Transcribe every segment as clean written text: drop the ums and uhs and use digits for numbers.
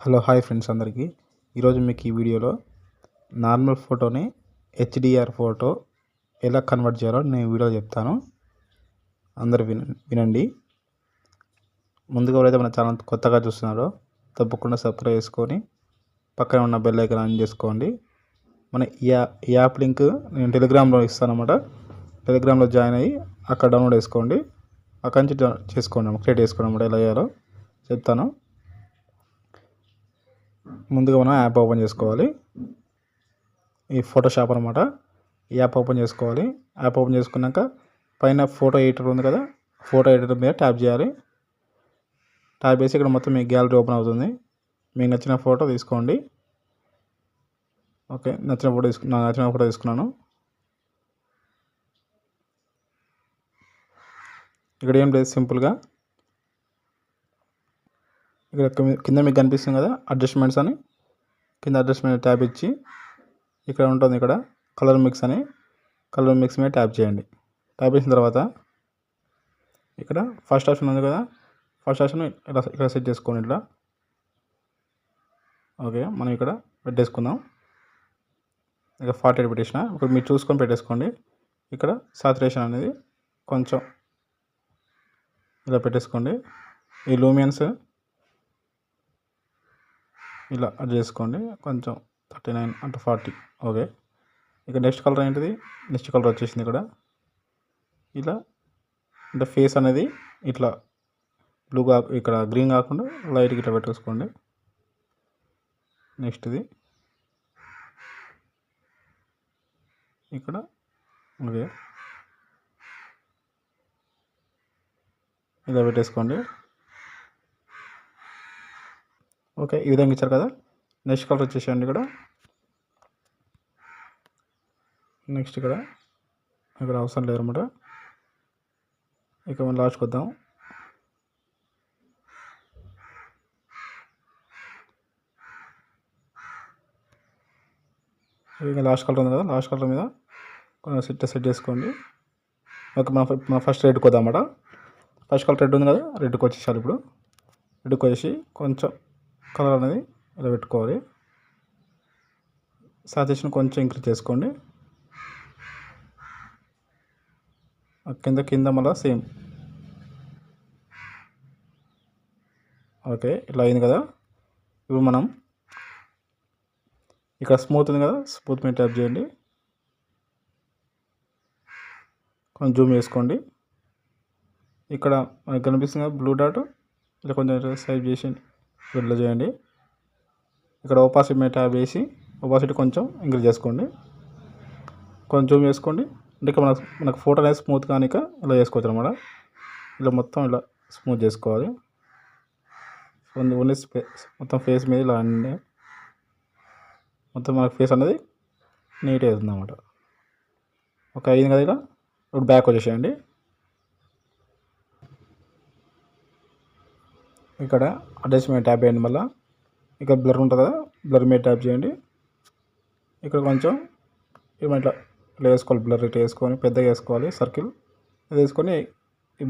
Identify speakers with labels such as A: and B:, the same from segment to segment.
A: Hello hi friends అందరికీ. ఈరోజు మీకు ఈ వీడియోలో నార్మల్ ఫోటోని హెచ్డిఆర్ ఫోటో ఎలా కన్వర్ట్ చేయాలో నేను వీడియో చెప్తాను. అందరు వినండి. ముందుగా ఎవరైతే మన ఛానల్ కొత్తగా చూస్తున్నారో తప్పకుండా సబ్స్క్రైబ్ చేసుకొని పక్కన ఉన్న బెల్ ఐకాన్ ఆన్ చేసుకోండి. మన ఈ యాప్ లింక్ నేను టెలిగ్రామ్లో ఇస్తాను అన్నమాట. టెలిగ్రామ్లో జాయిన్ అయ్యి అక్కడ డౌన్లోడ్ చేసుకోండి. అక్కడి నుంచి చేసుకోండి, క్రియేట్ చేసుకోండి అన్నమాట. ఎలా చేయాలో చెప్తాను. ముందుగా మనం యాప్ ఓపెన్ చేసుకోవాలి. ఈ ఫోటోషాప్ అనమాట. ఈ యాప్ ఓపెన్ చేసుకోవాలి. యాప్ ఓపెన్ చేసుకున్నాక పైన ఫోటో ఎడిటర్ ఉంది కదా, ఫోటో ఎడిటర్ మీద ట్యాప్ చేయాలి. ట్యాప్ చేసి ఇక్కడ మొత్తం మీ గ్యాలరీ ఓపెన్ అవుతుంది. మీకు నచ్చిన ఫోటో తీసుకోండి. ఓకే, నచ్చిన ఫోటో తీసుకున్నాను. ఇక్కడ ఏం లేదు, సింపుల్గా ఇక్కడ కింద మీకు కనిపిస్తుంది కదా అడ్జస్ట్మెంట్స్ అని, కింద అడ్జస్ట్మెంట్ ట్యాప్ ఇచ్చి ఇక్కడ ఉంటుంది, ఇక్కడ కలర్ మిక్స్ అని, కలర్ మిక్స్ మీద ట్యాప్ చేయండి. ట్యాప్ చేసిన తర్వాత ఇక్కడ ఫస్ట్ ఆప్షన్ ఉంది కదా, ఫస్ట్ ఆప్షన్ ఇక్కడ సెట్ చేసుకోండి ఇట్లా. ఓకే, మనం ఇక్కడ పెట్టేసుకుందాం. ఇక 48 పెట్టేసిన. ఇప్పుడు మీరు చూసుకొని పెట్టేసుకోండి. ఇక్కడ సాచురేషన్ అనేది కొంచెం ఇలా పెట్టేసుకోండి. ఈ లూమియన్స్ ఇలా అడ్జస్ట్ చేసుకోండి, కొంచెం 39 అంటే 40. ఓకే, ఇక నెక్స్ట్ కలర్ ఏంటిది, నెక్స్ట్ కలర్ వచ్చేసింది ఇక్కడ. ఇలా అంటే ఫేస్ అనేది ఇట్లా బ్లూగా, ఇక్కడ గ్రీన్ కాకుండా లైట్గా ఇట్లా పెట్టేసుకోండి. నెక్స్ట్ది ఇక్కడ ఓకే ఇలా పెట్టేసుకోండి. ఓకే, ఈ విధంగా ఇచ్చారు కదా. నెక్స్ట్ కలర్ వచ్చేసేయండి ఇక్కడ. నెక్స్ట్ ఇక్కడ అవసరం లేదన్నమాట. ఇక మనం లాస్ట్కి వద్దాం. ఇక లాస్ట్ కలర్ ఉంది కదా, లాస్ట్ కలర్ మీద కొంచెం సెట్ చేసుకోండి. ఓకే, మనం ఫస్ట్ రెడ్కి వద్దాం అన్నమాట. ఫస్ట్ కలర్ రెడ్ ఉంది కదా, రెడ్కి వచ్చేసారు. ఇప్పుడు రెడ్కి వచ్చేసి కొంచెం కలర్ అనేది ఇలా పెట్టుకోవాలి. సాచురేషన్ కొంచెం ఇంక్రీజ్ చేసుకోండి. కింద మళ్ళీ సేమ్. ఓకే, ఇలా అయింది కదా. ఇప్పుడు మనం ఇక్కడ స్మూత్ ఉంది కదా, స్మూత్ మీద ట్యాప్ చేయండి. కొంచెం జూమ్ చేసుకోండి. ఇక్కడ మనకు కనిపిస్తుంది కదా బ్లూ డాట్, ఇలా కొంచెం సైజ్ చేసి ఇట్లా చేయండి. ఇక్కడ ఓపాసిటీ మీద ట్యాప్ చేసి ఓపాసిటీ కొంచెం ఇంక్రీజ్ చేసుకోండి. కొంచెం జూమ్ చేసుకోండి. అంటే ఇక్కడ మనకు ఫోటో అనేది స్మూత్ కానీ ఇలా చేసుకోవచ్చు అనమాట. ఇలా మొత్తం ఇలా స్మూత్ చేసుకోవాలి. ఓన్లీ మొత్తం ఫేస్ మీద ఇలా అన్నీ మొత్తం మనకు ఫేస్ అనేది నీట్గా అవుతుంది అన్నమాట. ఒక అయింది కదా. ఇలా ఇప్పుడు బ్యాక్ వచ్చేసేయండి. ఇక్కడ అడ్జస్ట్మెంట్ ట్యాప్ చేయండి. మళ్ళీ ఇక్కడ బ్లర్ ఉంటుంది కదా, బ్లర్ మీద ట్యాప్ చేయండి. ఇక్కడ కొంచెం ఇట్లా వేసుకోవాలి, బ్లర్ ఇట్లా వేసుకొని పెద్దగా వేసుకోవాలి, సర్కిల్ అది వేసుకొని ఈ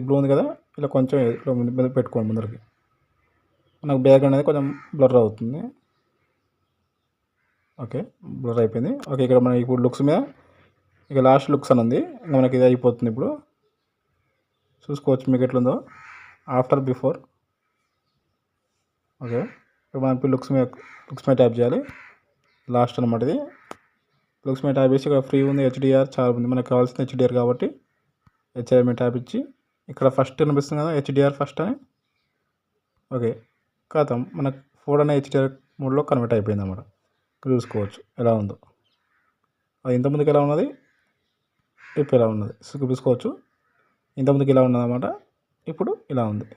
A: బ్లూ ఉంది కదా, ఇలా కొంచెం ఇట్లా పెట్టుకోండి ముందరికి. మనకు బ్యాక్ అనేది కొంచెం బ్లర్ అవుతుంది. ఓకే, బ్లర్ అయిపోయింది. ఓకే, ఇక్కడ మన ఇప్పుడు లుక్స్ మీద ఇక లాస్ట్ లుక్స్ అని ఉంది. ఇంకా మనకి ఇది అయిపోతుంది. ఇప్పుడు చూసుకోవచ్చు మీకు ఎట్లుందో ఆఫ్టర్ బిఫోర్. ఓకే, ఇప్పుడు మనకి లుక్స్ మీద ట్యాప్ చేయాలి. లాస్ట్ అనమాట ఇది. లుక్స్ మీద ట్యాప్ చేసి ఇక్కడ ఫ్రీ ఉంది, హెచ్డిఆర్ చాలా ఉంది. మనకు కావాల్సిన హెచ్డిఆర్ కాబట్టి హెచ్డిఆర్ మీద ట్యాప్ ఇచ్చి ఇక్కడ ఫస్ట్ కనిపిస్తుంది కదా హెచ్డిఆర్ ఫస్ట్ అని. ఓకే, కాదు మనకు ఫోటో అనేది హెచ్డిఆర్ మోడ్లో కన్వర్ట్ అయిపోయింది అన్నమాట. చూసుకోవచ్చు ఎలా ఉందో. అది ఇంతకుముందుకు ఎలా ఉన్నది, ఇప్పుడు ఎలా ఉన్నది చూసుకోవచ్చు. ఇంతకుముందుకు ఇలా ఉన్నది అన్నమాట, ఇప్పుడు ఇలా ఉంది.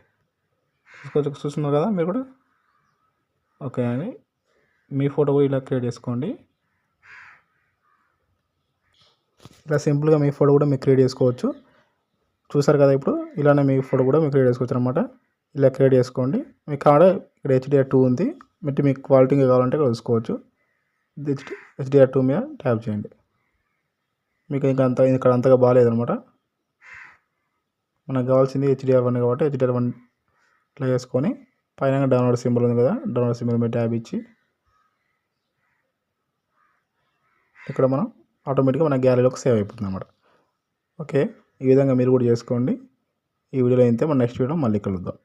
A: చూస్తున్నారు కదా మీరు కూడా. ఓకే అండి, మీ ఫోటో కూడా ఇలా క్రియేట్ చేసుకోండి. ఇలా సింపుల్గా మీ ఫోటో కూడా మీరు క్రియేట్ చేసుకోవచ్చు. చూసారు కదా, ఇప్పుడు ఇలానే మీ ఫోటో కూడా మీరు క్రియేట్ చేసుకోవచ్చు అనమాట. ఇలా క్రియేట్ చేసుకోండి. మీకు కావాలంటే ఇక్కడ HDR2 ఉంది, మీకు క్వాలిటీగా కావాలంటే ఇక్కడ చూసుకోవచ్చు. HDR2 మీద ట్యాప్ చేయండి. మీకు ఇక్కడ అంతగా బాగాలేదనమాట. మనకు కావాల్సింది HDR1 కాబట్టి HDR1 ఇట్లా చేసుకొని పైన డౌన్లోడ్ సింబల్ ఉంది కదా, డౌన్లోడ్ సింబల్ మీద ట్యాబ్ ఇచ్చి ఇక్కడ మనం ఆటోమేటిక్గా మన గ్యాలరీలోకి సేవ్ అయిపోతుంది అన్నమాట. ఓకే, ఈ విధంగా మీరు కూడా చేసుకోండి. ఈ వీడియోలో అయితే మన నెక్స్ట్ వీడియో మళ్ళీ కలుద్దాం.